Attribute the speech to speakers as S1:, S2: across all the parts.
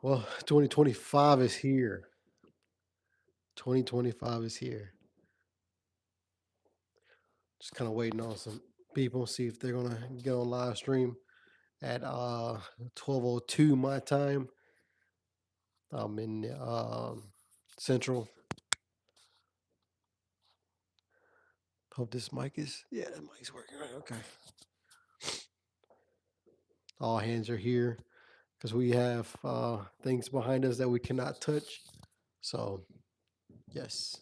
S1: Well, 2025 is here. 2025 is here. Just kind of waiting on some people, see if they're gonna get on live stream at 12:02 my time. I'm in Central. Hope this mic is the mic's working right. Okay. All hands are here because we have things behind us that we cannot touch. So yes.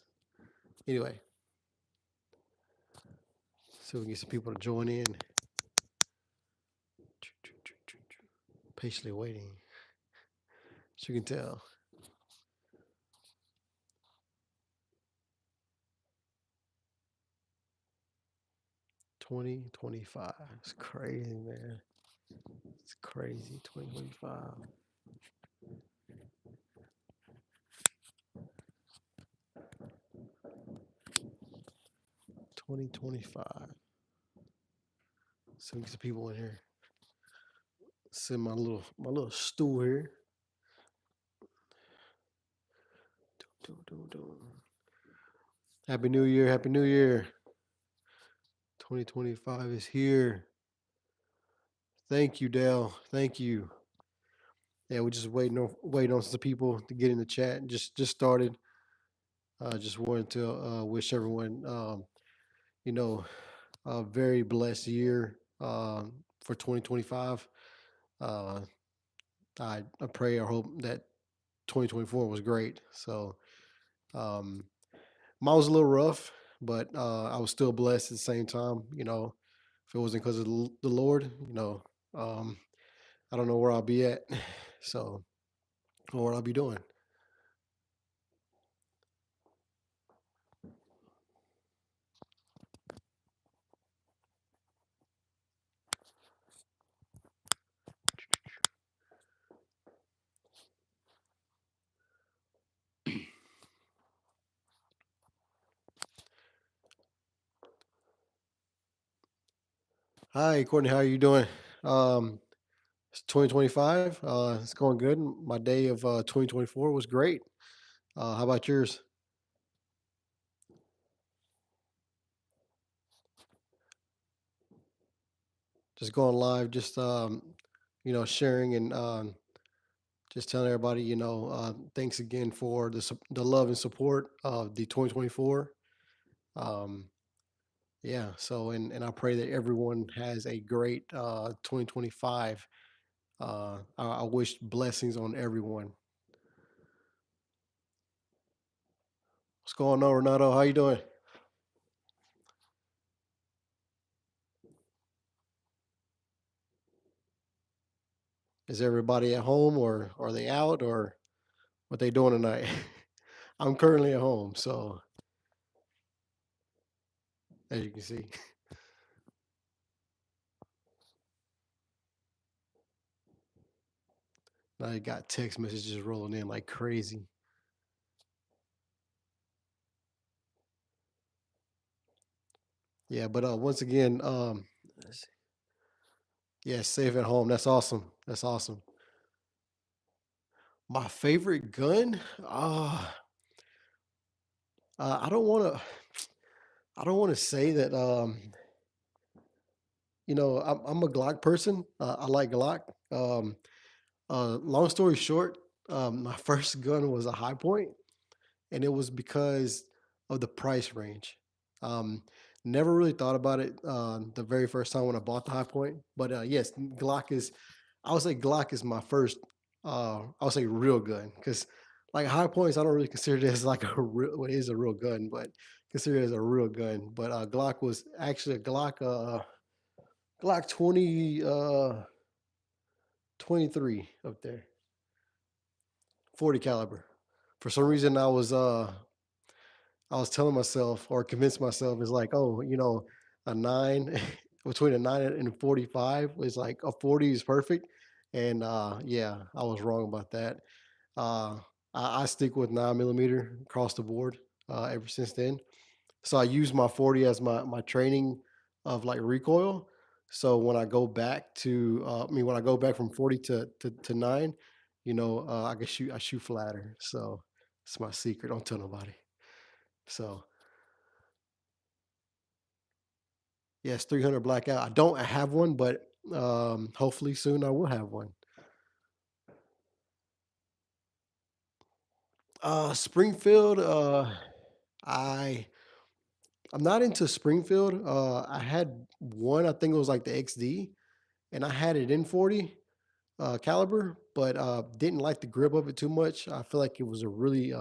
S1: Anyway, so we can get some people to join in. Patiently waiting. As you can tell. 2025. It's crazy, man. It's crazy. 2025. 2025. So get some people in here. Sit my little stool here. Happy New Year. Happy New Year. 2025 is here. Thank you, Dale. Thank you. Yeah, we're just waiting on some people to get in the chat. Just started. Just wanted to wish everyone you know, a very blessed year for 2025. Uh, I pray or hope that 2024 was great. So um, mine was a little rough, but I was still blessed at the same time. If it wasn't because of the Lord, um, I don't know where I'll be at. So, or what I'll be doing. Hi, Courtney. How are you doing? It's 2025. It's going good. My day of 2024 was great. How about yours? Just going live, just sharing and just telling everybody, thanks again for the love and support of the 2024. Um, yeah. So and I pray that everyone has a great 2025. I wish blessings on everyone. What's going on, Renato? How you doing? Is everybody at home or are they out or what they doing tonight? I'm currently at home, so as you can see. Now you got text messages rolling in like crazy. Yeah, but once again, yeah, safe at home. That's awesome. That's awesome. My favorite gun? I don't want to. I don't want to say that. I'm a Glock person. I like Glock. Um, Long story short, my first gun was a high point, and it was because of the price range. Um, Never really thought about it the very first time when I bought the high point, but yes, Glock is. I would say Glock is my first. I would say real gun because like high points, I don't really consider it as like a real. Well, it is a real gun, but consider it as a real gun. But Glock was actually a Glock. Glock 23 up there, 40 caliber. For some reason, I was telling myself or convinced myself is like, oh, a nine between a 9 and 45 is like a 40 is perfect. And yeah, I was wrong about that. Uh, I stick with 9 millimeter across the board ever since then. So I use my 40 as my training of like recoil. So when I go back to, when I go back from 40 to 9, I shoot flatter, so it's my secret. Don't tell nobody. So yes, 300 blackout. I don't have one, but hopefully soon I will have one. Springfield. I I'm not into Springfield. I had one. I think it was like the XD, and I had it in 40 caliber, but didn't like the grip of it too much. I feel like it was a really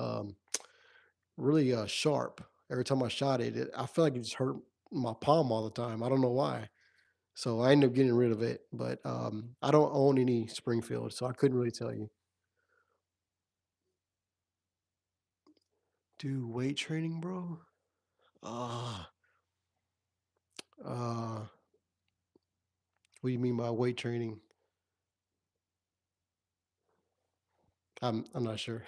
S1: sharp. Every time I shot it, I feel like it just hurt my palm all the time. I don't know why. So I ended up getting rid of it. But I don't own any Springfield, so I couldn't really tell you. Do weight training, bro? Uh, uh, what do you mean by weight training? I'm not sure.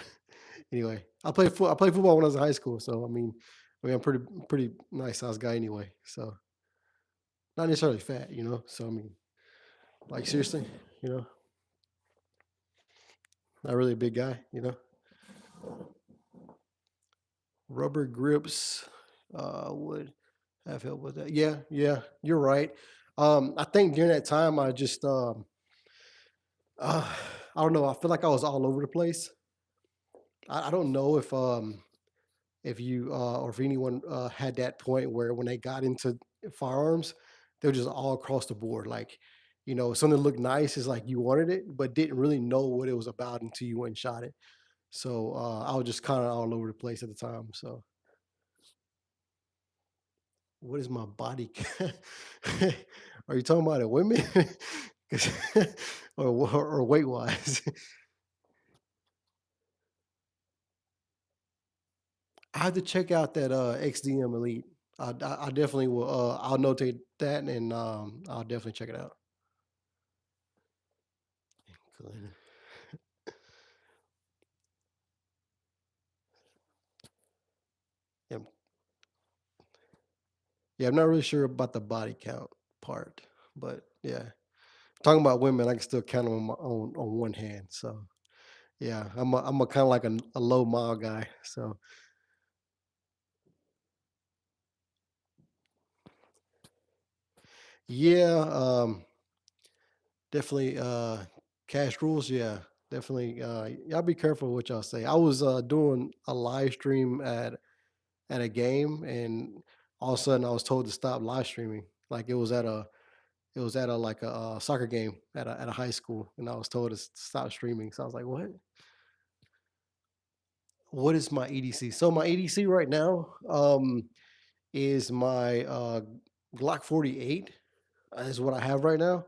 S1: Anyway, I played football when I was in high school, so I'm pretty nice sized guy anyway. So not necessarily fat. So like seriously, you know, not really a big guy. Rubber grips would have helped with that. Yeah, yeah, you're right. I think during that time I just uh, I don't know. I feel like I was all over the place. I don't know if you or if anyone had that point where when they got into firearms, they were just all across the board. Like, something looked nice is like you wanted it, but didn't really know what it was about until you went and shot it. So I was just kind of all over the place at the time. So what is my body? Are you talking about a women? 'Cause- or weight wise? I have to check out that XDM Elite. I definitely will. I'll notate that and I'll definitely check it out. Good. Yeah, yeah, I'm not really sure about the body count part, but yeah, talking about women, I can still count them on one hand. So yeah, I'm a kind of like a low mile guy. So yeah, definitely cash rules. Yeah, definitely. Y'all be careful what y'all say. I was doing a live stream at a game, and all of a sudden I was told to stop live streaming. Like it was at a like a soccer game at a high school, and I was told to stop streaming. So I was like, "What? What is my EDC?" So my EDC right now is my Glock 48 is what I have right now.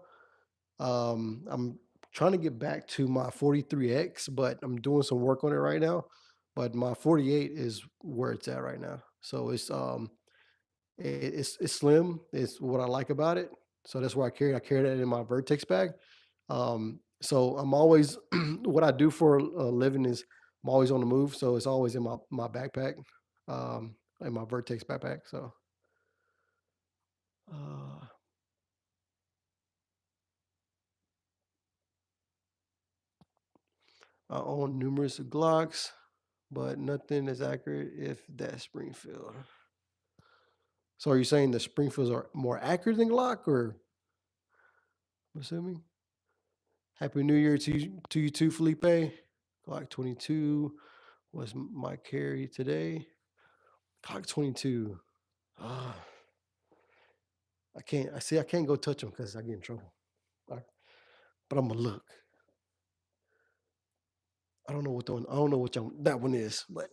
S1: I'm trying to get back to my 43X, but I'm doing some work on it right now. But my 48 is where it's at right now. So it's slim. It's what I like about it. So that's where I carry. I carry that in my Vertex bag. So I'm always what I do for a living is I'm always on the move. So it's always in my backpack, in my Vertex backpack. So uh, I own numerous Glocks, but nothing is accurate if that's Springfield. So are you saying the Springfields are more accurate than Glock, or I'm assuming? Happy New Year to you too, Felipe. Glock 22 was my carry today. Glock 22. Ah, I can't. I see. I can't go touch them because I get in trouble. But I'm gonna look. I don't know what the one. I don't know what that one is. But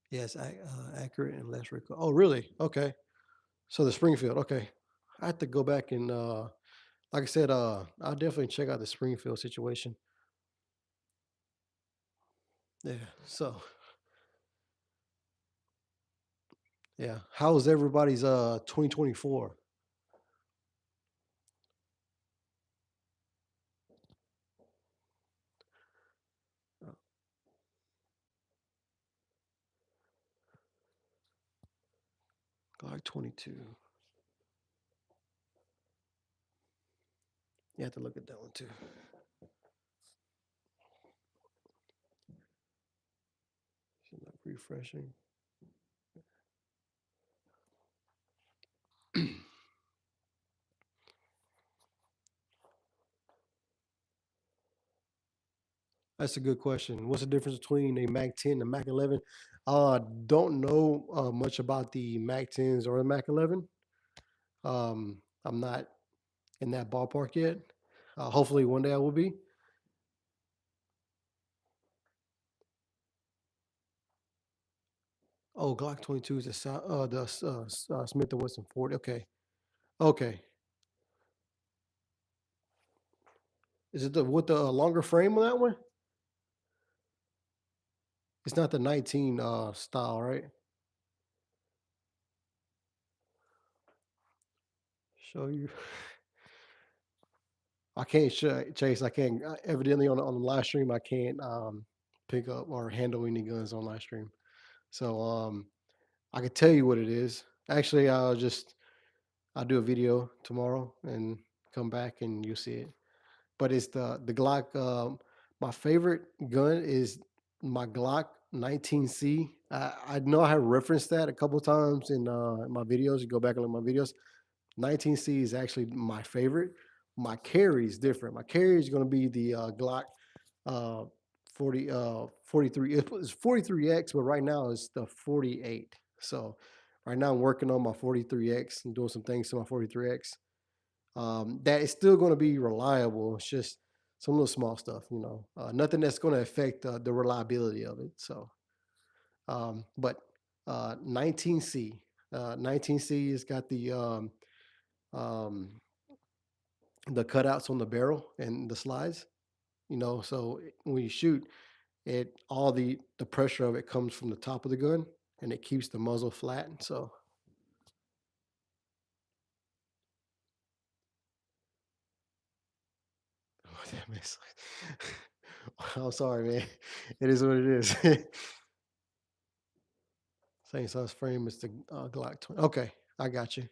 S1: yes, accurate and less recoil. Oh, really? Okay. So the Springfield. Okay. I have to go back and like I said, I'll definitely check out the Springfield situation. Yeah. So yeah. How's everybody's 2024? Uh, Glock 22. You have to look at that one too. Should not refreshing. That's a good question. What's the difference between a Mac 10 and a Mac 11? Don't know much about the Mac 10s or the Mac 11. I'm not in that ballpark yet. Hopefully one day I will be. Oh, Glock 22 is the Smith and Wesson 40. Okay, okay. Is it the with the longer frame on that one? It's not the 19 style, right? Show you. I can't Chase. I can't evidently on the live stream. I can't pick up or handle any guns on live stream. So I could tell you what it is. Actually, I'll do a video tomorrow and come back and you'll see it. But it's the Glock. My favorite gun is my Glock 19C. I know I have referenced that a couple times in my videos. You go back and look at my videos. 19C is actually my favorite. My carry is different. My carry is going to be the Glock uh, 43. It's 43X, but right now it's the 48. So right now I'm working on my 43X and doing some things to my 43X. That is still going to be reliable. It's just some little small stuff, nothing that's going to affect the reliability of it. So, but 19C, 19C has got um, the cutouts on the barrel and the slides. So when you shoot, all the pressure of it comes from the top of the gun, and it keeps the muzzle flat. So I'm sorry, man. It is what it is. Same size frame as the Glock 20. Okay, I got you.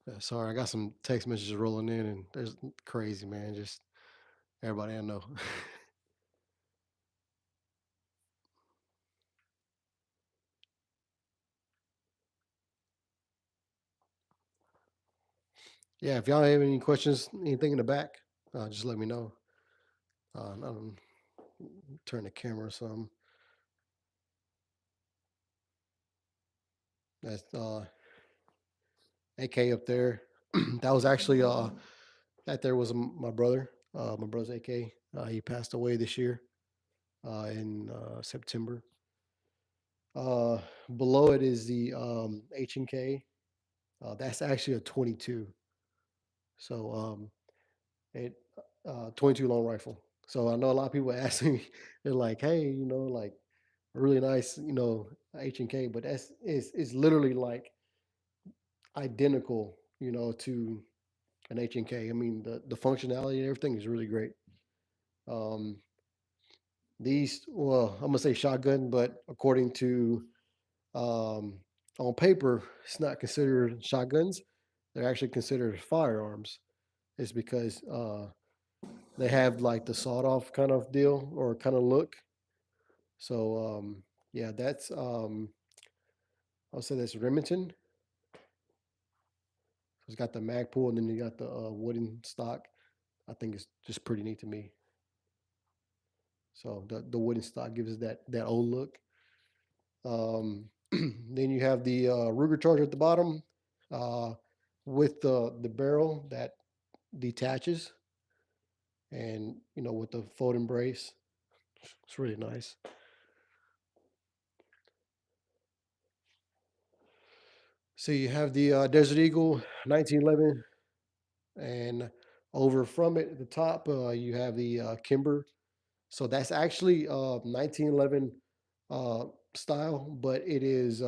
S1: Yeah, sorry, I got some text messages rolling in, and there's crazy, man. Just everybody I know. Yeah, if y'all have any questions, anything in the back, just let me know. I'm turn the camera or something. That's AK up there. That was actually that there was my brother. My brother's AK. He passed away this year in September. Uh, Below it is the H&K. That's actually a 22. So it 22 long rifle. So I know a lot of people ask me, they're like, hey, like really nice, H&K, but it's literally like identical, to an H&K. I mean, the functionality and everything is really great. Um, well, I'm gonna say shotgun, but according to um, on paper, it's not considered shotguns. They're actually considered firearms. It's because they have like the sawed off kind of deal or kind of look. So yeah, that's I'll say that's Remington. It's got the Magpul and then you got the wooden stock. I think it's just pretty neat to me. So the wooden stock gives us that old look. Then you have the Ruger charger at the bottom uh, with the barrel that detaches, and with the folding brace. It's really nice. So you have the Desert Eagle 1911, and over from it at the top, you have the Kimber. So that's actually 1911 uh, style, but it is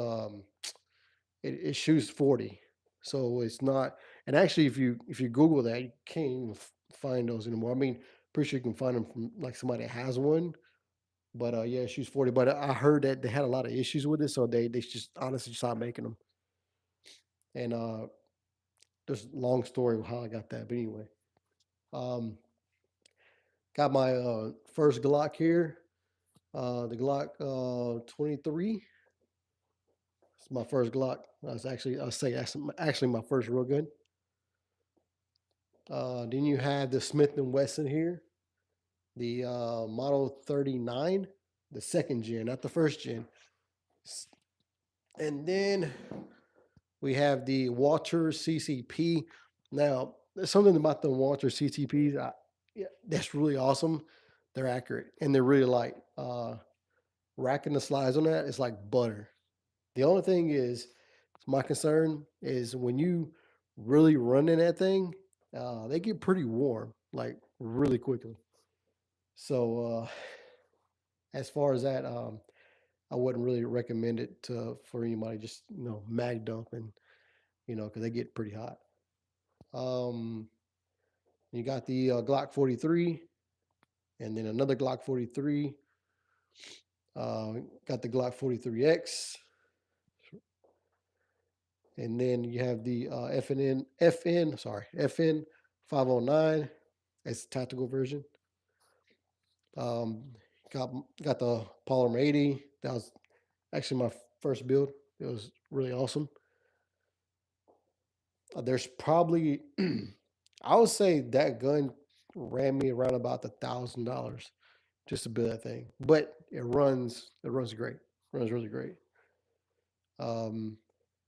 S1: it shoots 40. So it's not. And actually, if you Google that, you can't even find those anymore. I mean, pretty sure you can find them from like somebody that has one. But yeah, it shoots 40. But I heard that they had a lot of issues with it, so they just honestly stopped making them. And there's a long story of how I got that. But anyway, um, got my first Glock here. The Glock 23. It's my first Glock. That's actually I'll say that's actually my first real gun. Then you have the Smith and Wesson here, the Model 39, the second gen, not the first gen. And then we have the Walter CCP. Now, there's something about the Walter CCPs yeah, that's really awesome. They're accurate and they're really light. Racking the slides on that is like butter. The only thing is, my concern is when you really run in that thing, they get pretty warm, like really quickly. So as far as that, I wouldn't really recommend it for anybody. Just mag dump and because they get pretty hot. Um, you got the Glock 43, and then another Glock 43. Got the Glock 43X, and then you have the FN 509. It's a tactical version. Um, got the Polymer 80. That was actually my first build. It was really awesome. There's probably, I would say that gun ran me around about $1,000 just to build that thing, but it runs great, runs really great. Um,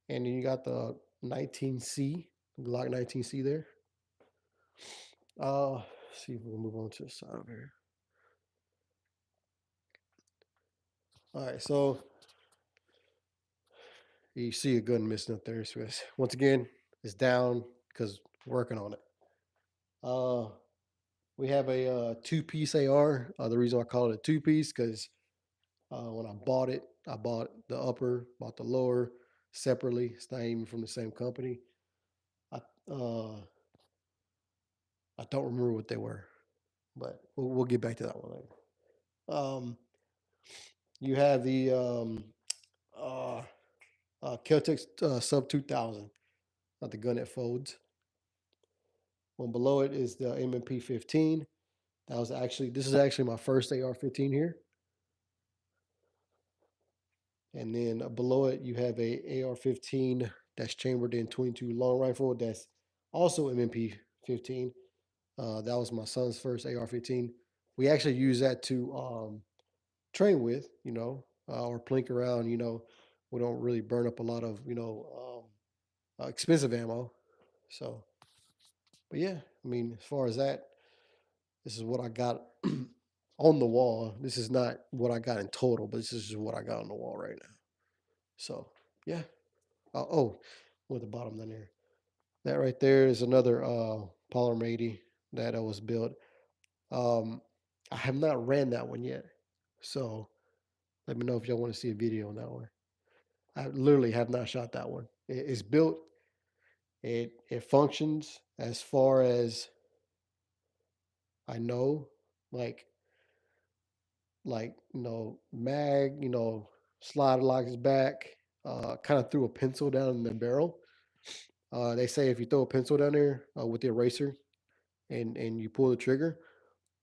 S1: and then you got the 19C, Glock 19C there. Let's see if we'll move on to the side over here. All right, so you see a gun missing up there. So once again, it's down because working on it. We have a two-piece AR. The reason I call it a two-piece because when I bought it, I bought the upper, bought the lower separately. It's not even from the same company. I uh, I don't remember what they were, but we'll get back to that one later. Um, you have the uh, Keltec Sub 2000, not the gun that folds. One below it is the MMP 15. This is actually my first AR-15 here. And then below it, you have a AR-15 that's chambered in 22 long rifle. That's also MMP 15. That was my son's first AR-15. We actually use that to train with, or plink around. We don't really burn up a lot of, expensive ammo. So, but yeah, I mean, as far as that, this is what I got on the wall. This is not what I got in total, but this is just what I got on the wall right now. So, yeah. With the bottom down there. That right there is another Polymer 80 that was built. Um, I have not ran that one yet. So let me know if y'all want to see a video on that one. I literally have not shot that one. It's built. It functions as far as I know. Like mag, slide locks back. Kind of threw a pencil down in the barrel. They say if you throw a pencil down there with the eraser and you pull the trigger,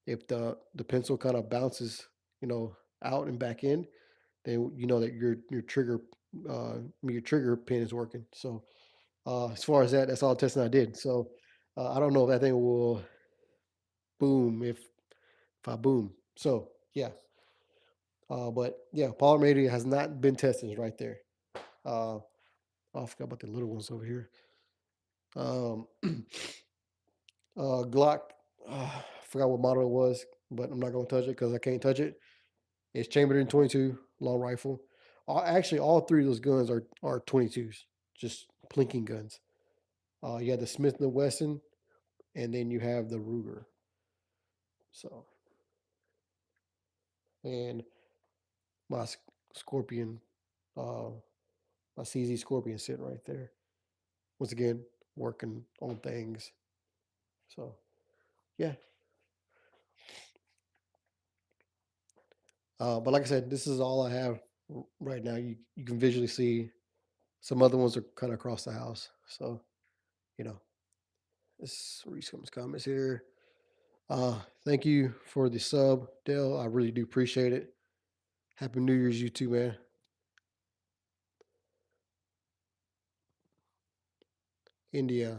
S1: if the pencil kind of bounces, out and back in, then you know that your trigger pin is working. So as far as that, that's all the testing I did. So I don't know if that thing will boom if I boom. So yeah, but yeah, polymer has not been tested. It's right there. I forgot about the little ones over here. Um, Glock, I forgot what model it was, but I'm not gonna touch it because I can't touch it. It's chambered in 22 long rifle. Actually, all three of those guns are 22s, just plinking guns. You have the Smith and Wesson, and then you have the Ruger. So, and my Scorpion, uh, my CZ Scorpion sitting right there. Once again, working on things. So yeah. But like I said, this is all I have right now. You can visually see some other ones are kind of across the house. So you know, let's read some comments here. Thank you for the sub, Dale. I really do appreciate it. Happy New Year's, you too, man. India,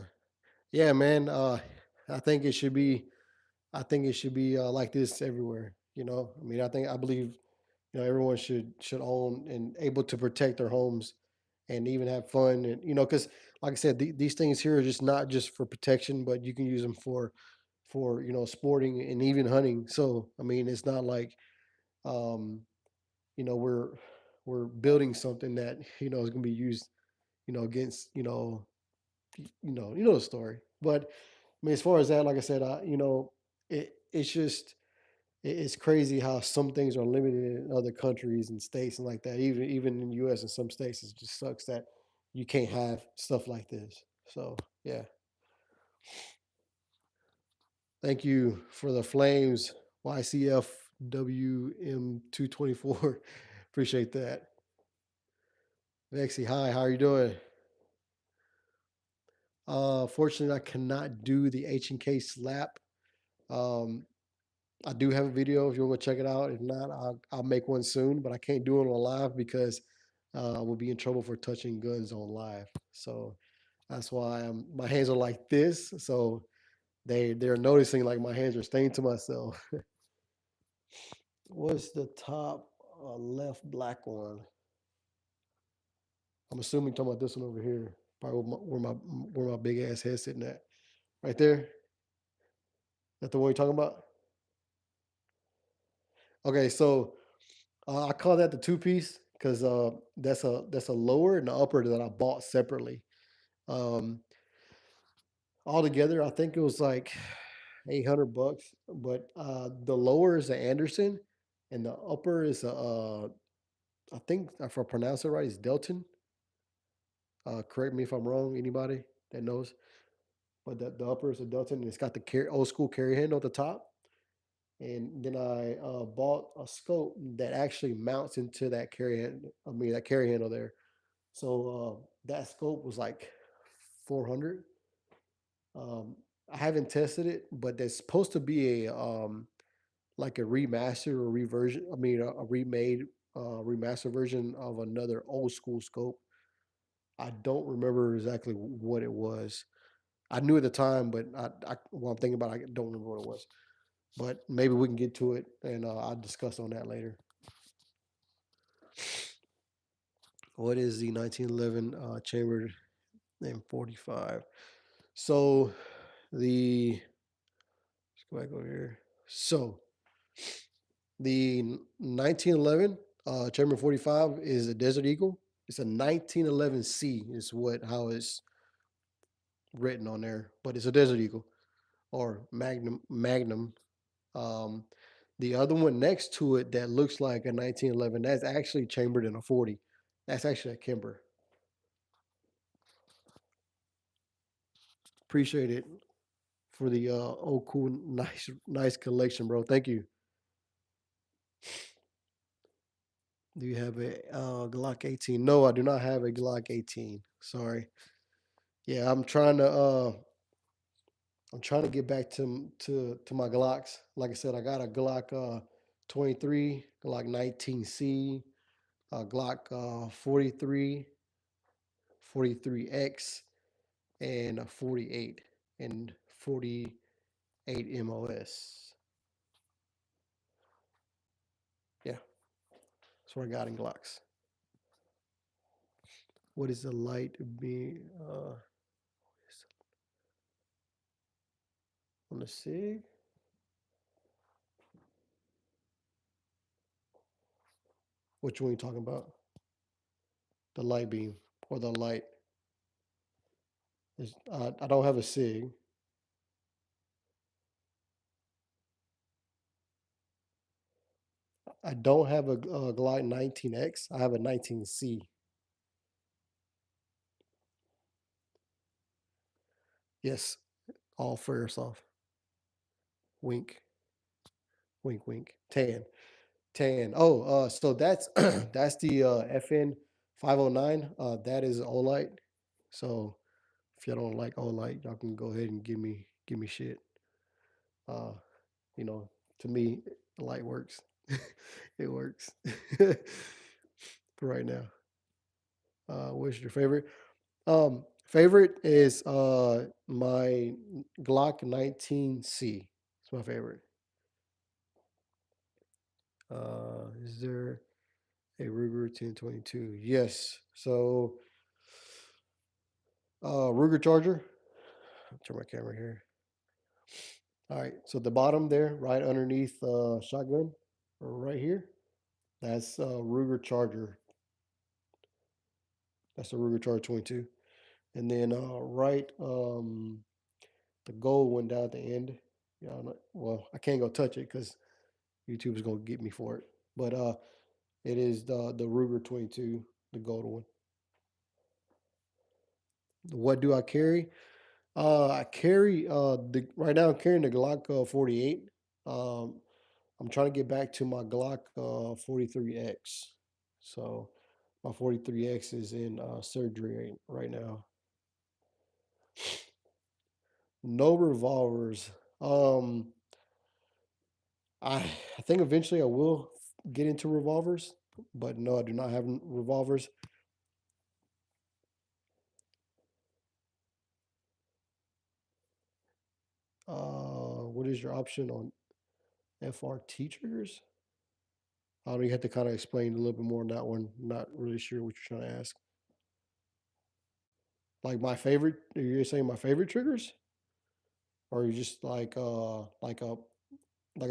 S1: yeah, man. I think it should be. I think it should be like this everywhere. I mean, I believe everyone should own and able to protect their homes and even have fun, and because like I said, these things here are just not just for protection, but you can use them for sporting and even hunting. So I mean, it's not like um, we're building something that is going to be used against the story. But I mean, as far as that, like I said, it's just it's crazy how some things are limited in other countries and states and like that. Even in the U.S. in some states, it just sucks that you can't have stuff like this. So yeah, thank you for the flames, YCFWM224. Appreciate that. Vexy, hi, how are you doing? Fortunately, I cannot do the H&K slap. Um, I do have a video if you want to check it out. If not, I'll make one soon, but I can't do it on live because I will be in trouble for touching guns on live. So that's why my hands are like this. So they're noticing like my hands are staying to myself. What's the top left black one? I'm assuming you're talking about this one over here. Probably where my big ass head sitting at. Right there. That the one you're talking about? Okay, so I call that the two piece because that's a lower and the upper that I bought separately. Um, Altogether, I think it was like $800, but the lower is the Anderson, and the upper is I think if I pronounce it right, it's Delton. Correct me if I'm wrong. Anybody that knows, but the upper is a Delton, and it's got the old school carry handle at the top. And then I bought a scope that actually mounts into that that carry handle there. So that scope was like 400. Um, I haven't tested it, but there's supposed to be a like a remaster or reversion. I mean, a remade remaster version of another old school scope. I don't remember exactly what it was. I knew at the time, but while I'm thinking about it, I don't remember what it was. But maybe we can get to it, and I'll discuss on that later. What is the 1911 chambered M45? So the let's go back over here. So the 1911 chambered 45 is a Desert Eagle. It's a 1911C is how it's written on there, but it's a Desert Eagle or Magnum. Um, the other one next to it that looks like a 1911, that's actually chambered in a 40. That's actually a Kimber. Appreciate it for the cool, nice collection, bro. Thank you. Do you have a Glock 18? No, I do not have a Glock 18. Sorry. Yeah, I'm trying to get back to my Glocks. Like I said, I got a Glock 23, Glock 19C, Glock 43, 43X, and a 48 and 48 MOS. Yeah, that's what I got in Glocks. What is the light be on the SIG? Which one are you talking about? The light beam or the light? I don't have a SIG. I don't have a Glock 19X. I have a 19C. Yes, all for airsoft. Wink, wink, wink. Tan. Oh, so that's that's the FN 509. That is Olight. So if y'all don't like Olight, y'all can go ahead and give me shit. Uh, you know, to me, light works. It works for right now. What's your favorite? Favorite is my Glock 19C. It's my favorite. Is there a Ruger 1022? Yes. So Ruger Charger. Turn my camera here. All right. So the bottom there, right underneath shotgun, or right here, that's Ruger Charger. That's the Ruger Charger 22. And then right the gold one down at the end. Yeah, well, I can't go touch it because YouTube is gonna get me for it. But it is the Ruger 22, the gold one. What do I carry? I carry the right now. I'm carrying the Glock 48. Um, I'm trying to get back to my Glock 43X. So my 43X is in surgery right now. No revolvers. Um, I think eventually I will get into revolvers, but no, I do not have revolvers. What is your option on FRT triggers? I don't. You have to kind of explain a little bit more on that one. Not really sure what you're trying to ask. Like my favorite? Are you saying my favorite triggers, or are you just like a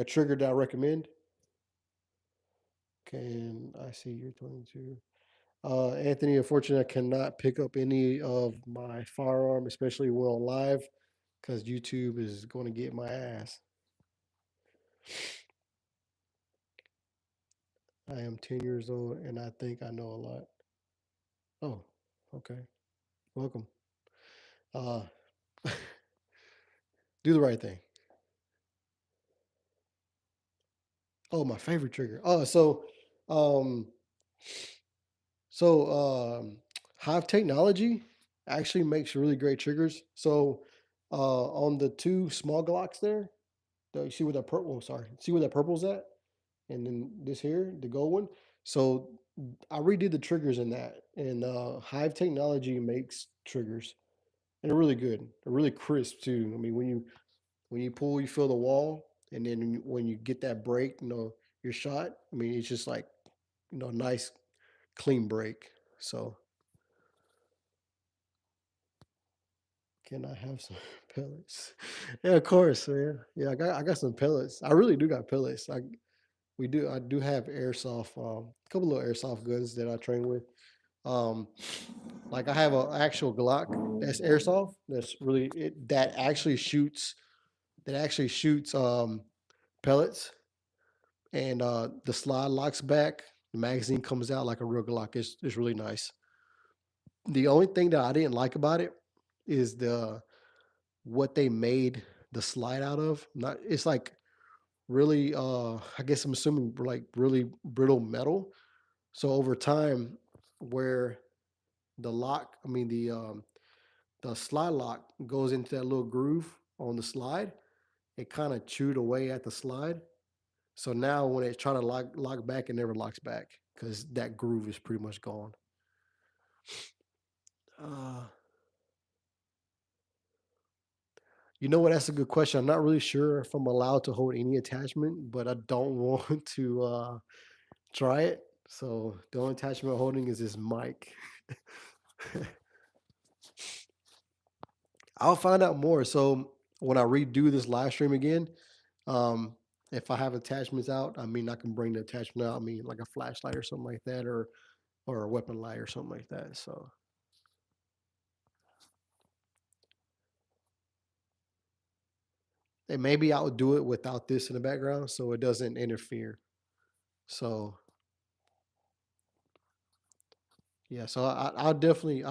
S1: trigger that I recommend? Can I see you're 22? Anthony, unfortunately, I cannot pick up any of my firearm, especially while live, because YouTube is going to get my ass. I am 10 years old and I think I know a lot. Oh, okay. Welcome. Uh, do the right thing. Oh, my favorite trigger. Um, so Hive Technology actually makes really great triggers. So on the two small Glocks there, you see where that purple, sorry, see where that purple's at? And then this here, the gold one. So I redid the triggers in that, and Hive Technology makes triggers, and they're really good. They're really crisp too. I mean, when you pull, you feel the wall, and then when you get that break, your shot. I mean, it's just like nice clean break. So can I have some pellets? Yeah, of course, man. Yeah, I got some pellets. I really do got pellets. I do have airsoft, a couple of airsoft guns that I train with. Um, like I have an actual Glock that's airsoft. That actually shoots pellets, and the slide locks back. The magazine comes out like a real Glock. It's really nice. The only thing that I didn't like about it is the what they made the slide out of. Not It's like really I guess I'm assuming like really brittle metal. So over time, where the lock, I mean the slide lock goes into that little groove on the slide, it kind of chewed away at the slide. So now when it's trying to lock back, it never locks back because that groove is pretty much gone. Uh, you know what? That's a good question. I'm not really sure if I'm allowed to hold any attachment, but I don't want to try it. So the only attachment I'm holding is this mic. I'll find out more. So when I redo this live stream again, um, if I have attachments out, I mean, I can bring the attachment out. I mean, like a flashlight or something like that, or a weapon light or something like that. So, and maybe I'll do it without this in the background so it doesn't interfere. So yeah, so I'll definitely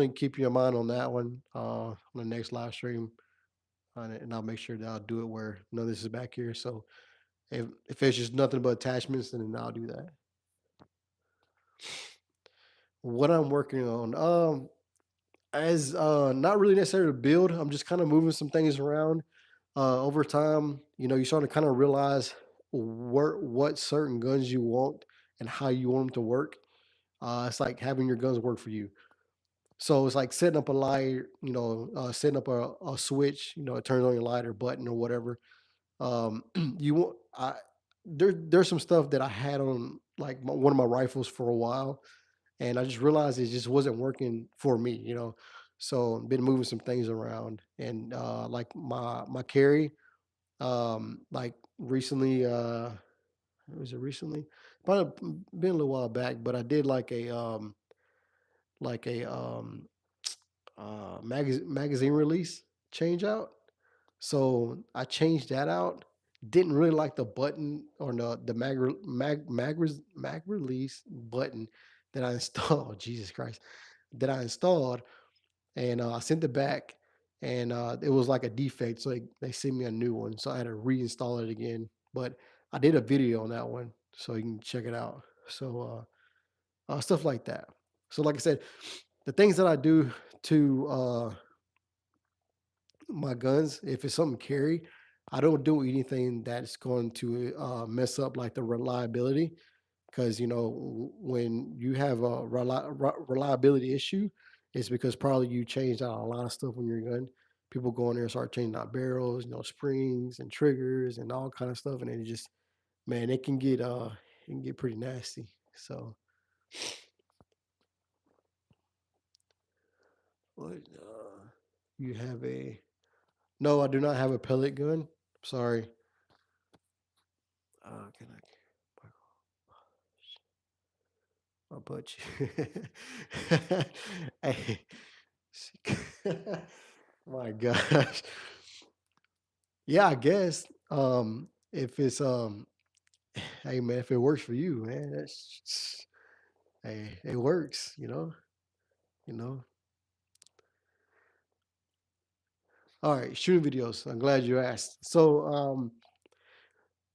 S1: keep you in mind on that one on the next live stream, and I'll make sure that I'll do it where none of this is back here. So if it's just nothing but attachments, then I'll do that. What I'm working on, as not really necessarily to build. I'm just kind of moving some things around. Over time, you start to kind of realize what certain guns you want and how you want them to work. It's like having your guns work for you. So it's like setting up a light, setting up a switch, it turns on your light or button or whatever. You want there's some stuff that I had on like one of my rifles for a while, and I just realized it just wasn't working for me. So been moving some things around, and like my carry, like recently, was it recently? Probably been a little while back, but I did like a magazine release change out. So I changed that out. Didn't really like the button or the mag release button that I installed. Jesus Christ, that I installed, and I sent it back, and it was like a defect, so they sent me a new one. So I had to reinstall it again. But I did a video on that one, so you can check it out. So stuff like that. So like I said, the things that I do to my guns, if it's something carry, I don't do anything that's going to mess up like the reliability. Because when you have a reliability issue, it's because probably you changed out a lot of stuff on your gun. People go in there and start changing out barrels, springs and triggers and all kind of stuff, and then it just, man, it can get pretty nasty. So, what you have a no, I do not have a pellet gun. Sorry. Can I butt you? Hey, my gosh. Yeah, I guess. If it's hey man, if it works for you, man, that's hey, it works. You know. All right, shooting videos. I'm glad you asked. So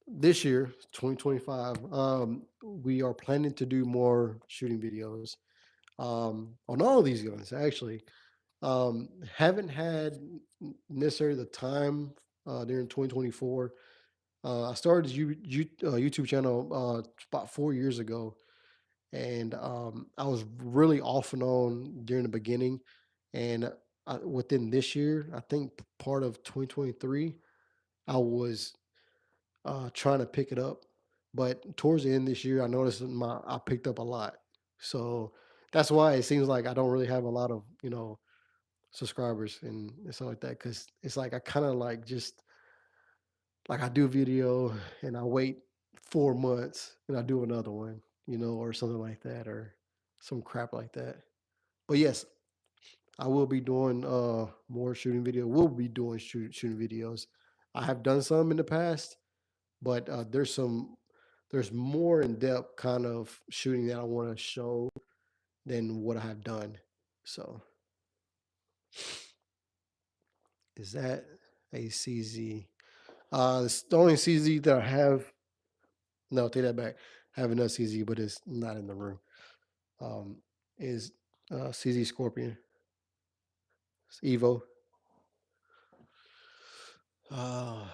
S1: this year, 2025, we are planning to do more shooting videos on all of these guns actually. Haven't had necessarily the time during 2024. I started YouTube channel about 4 years ago, and I was really off and on during the beginning. And within this year, I think part of 2023, I was trying to pick it up, but towards the end this year, I noticed that I picked up a lot. So that's why it seems like I don't really have a lot of subscribers and stuff like that, because it's like I kind of like just like I do a video and I wait 4 months and I do another one, or something like that, or some crap like that. But yes, I will be doing more shooting video. We'll be doing shooting videos. I have done some in the past, but there's more in depth kind of shooting that I want to show than what I have done. So is that a CZ? The only CZ that I have, no, take that back. I have another CZ, but it's not in the room. Um, is CZ Scorpion. It's Evo. Uh,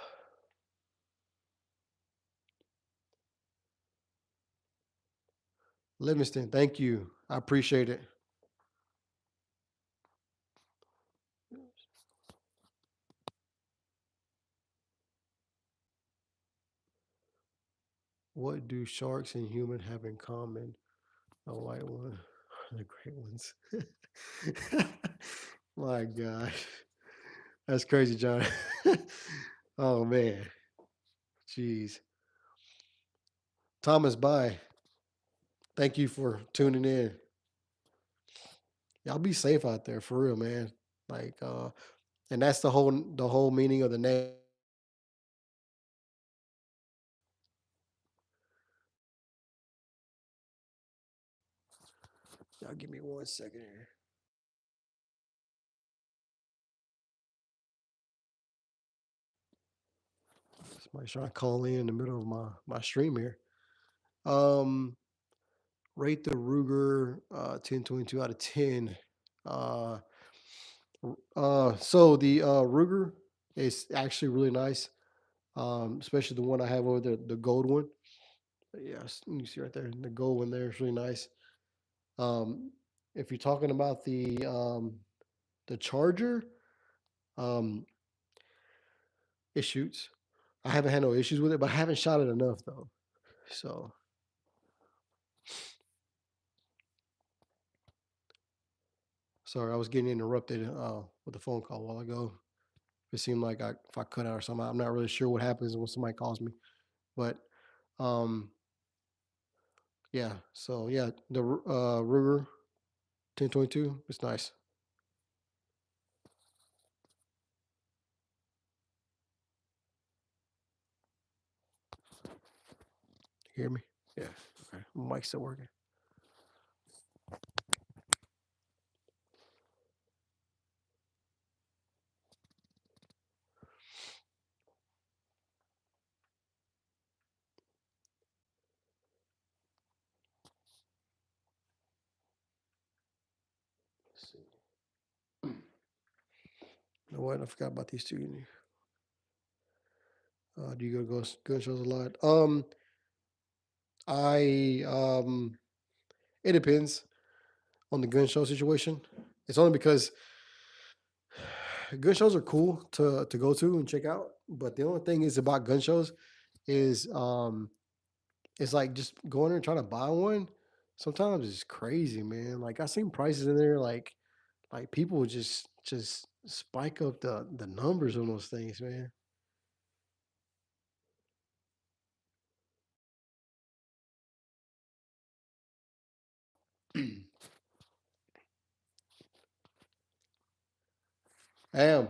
S1: Livingston, thank you. I appreciate it. What do sharks and human have in common? A white one, the great ones. My gosh, that's crazy, John. Oh man, jeez. Thomas, bye. Thank you for tuning in. Y'all be safe out there for real, man. Like, and that's the whole meaning of the name. Y'all give me 1 second here. Somebody's trying to call in the middle of my stream here. Rate the Ruger 1022 out of 10. So the Ruger is actually really nice, especially the one I have over there, the gold one. Yes, you see right there, the gold one there is really nice. If you're talking about the Charger, um, it shoots. I haven't had no issues with it, but I haven't shot it enough though. So sorry, I was getting interrupted with a phone call a while ago. It seemed like if I cut out or something, I'm not really sure what happens when somebody calls me. But um, yeah, so yeah, the Ruger 1022, it's nice. Hear me? Yeah. Okay. My mic's still working. Let's see. You know what? I forgot about these two. Do you go to gun shows a lot? I it depends on the gun show situation. It's only because gun shows are cool to go to and check out, but the only thing is about gun shows is it's like just going there and trying to buy one. Sometimes it's crazy, man. Like I seen prices in there, like people just spike up the numbers on those things, man. I am.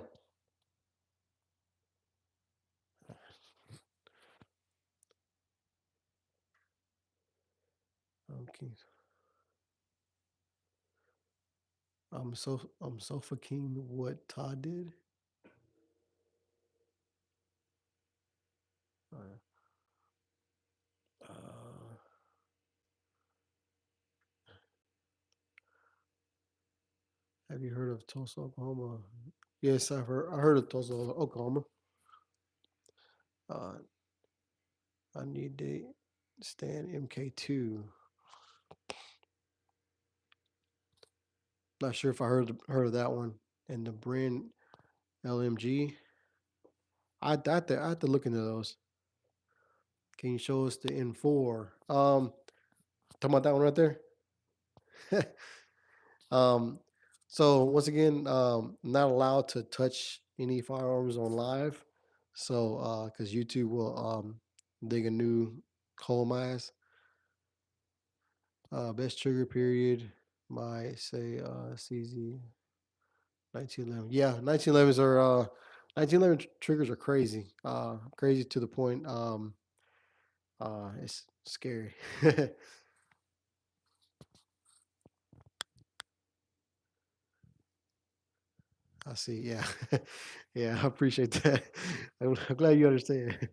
S1: Okay. I'm so fucking what Todd did. Uh, uh, have you heard of Tulsa, Oklahoma? Yes, I heard of Tulsa, Oklahoma. Uh, I need to stand MK2. Not sure if I heard of that one. And the Brand LMG. I have to look into those. Can you show us the N4? Talking about that one right there. um, so once again, not allowed to touch any firearms on live. So because YouTube will dig a new hole in my ass. Best trigger period. My say CZ 1911. Yeah, 1911s are 1911 triggers are crazy. Crazy to the point. It's scary. I see. Yeah, yeah. I appreciate that. I'm glad you understand.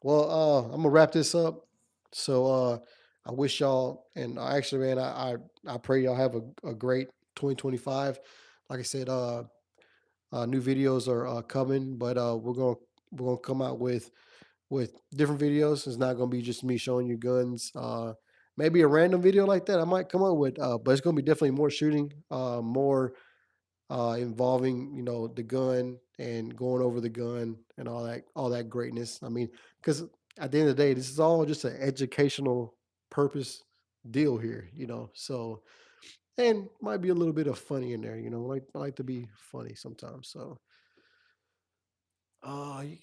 S1: Well, I'm gonna wrap this up. So I wish y'all, and actually, man, I pray y'all have a great 2025. Like I said, new videos are coming, but we're gonna come out with different videos. It's not gonna be just me showing you guns. Maybe a random video like that I might come up with, but it's gonna be definitely more shooting, more involving the gun and going over the gun and all that greatness. I mean, because at the end of the day, this is all just an educational purpose deal here, So and might be a little bit of funny in there, I like to be funny sometimes. So, you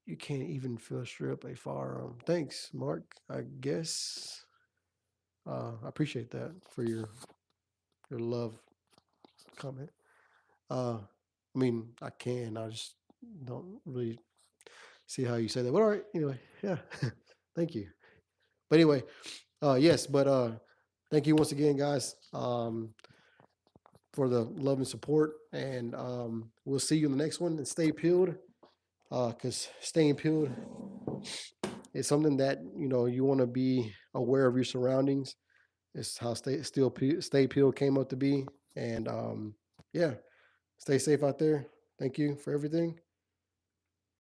S1: you can't even field strip a firearm. Thanks, Mark. I guess I appreciate that for your love comment. I mean, I can. I just don't really see how you say that. But all right, anyway, yeah. Thank you. But anyway, yes, but thank you once again, guys, for the love and support. And we'll see you in the next one. And stay peeled, because staying peeled is something that you want to be aware of your surroundings. It's how stay peeled came up to be. And yeah, stay safe out there. Thank you for everything.